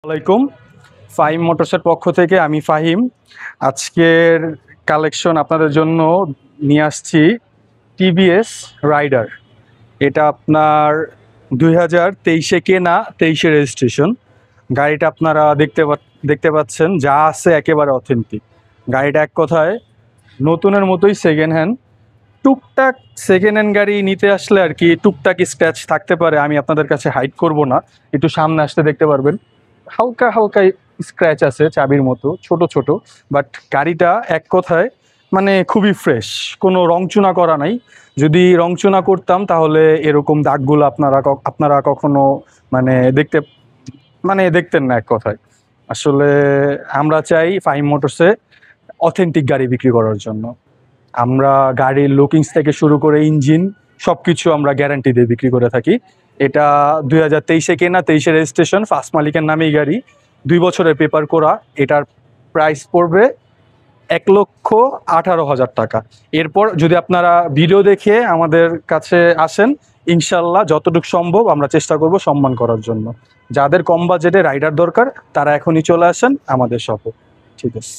আসসালামাইকুম। ফাহিম মোটরসের পক্ষ থেকে আমি ফাহিম। আজকের কালেকশন আপনাদের জন্য নিয়ে আসছি টিভিএস রাইডার। এটা আপনার 2023-এ কেনা, 23-এ রেজিস্ট্রেশন। গাড়িটা আপনারা দেখতে পাচ্ছেন, যা আছে একেবারে অথেন্টিক। গাড়িটা এক কথায় নতুনের মতোই, সেকেন্ড হ্যান্ড। টুকটাক সেকেন্ড হ্যান্ড গাড়ি নিতে আসলে আর কি টুকটাক স্ক্র্যাচ থাকতে পারে, আমি আপনাদের কাছে হাইড করব না। একটু সামনে আসতে দেখতে পারবেন হালকা হালকা স্ক্র্যাচ আছে, চাবির মতো ছোট ছোট। বাট গাড়িটা এক কথায় মানে খুবই ফ্রেশ, কোনো রংচুনা করা নাই। যদি রংচুনা করতাম তাহলে এরকম দাগগুলো আপনারা কখনো মানে দেখতেন না এক কথায়। আসলে আমরা চাই ফাহিম মোটরসে অথেন্টিক গাড়ি বিক্রি করার জন্য। আমরা গাড়ির লুকিংস থেকে শুরু করে ইঞ্জিন সবকিছু আমরা গ্যারান্টি দিয়ে বিক্রি করে থাকি। এটা 2023-এ কেনা, 23-এ রেজিস্ট্রেশন, ফার্স্ট মালিকের নামেই গাড়ি, 2 বছরের পেপার করা। এটার প্রাইস পড়বে 1,18,000 টাকা। এরপর যদি আপনারা ভিডিও দেখে আমাদের কাছে আসেন, ইনশাল্লাহ যতটুকু সম্ভব আমরা চেষ্টা করব সম্মান করার জন্য। যাদের কম বাজেটে রাইডার দরকার তারা এখনই চলে আসেন আমাদের শপে। ঠিক আছে।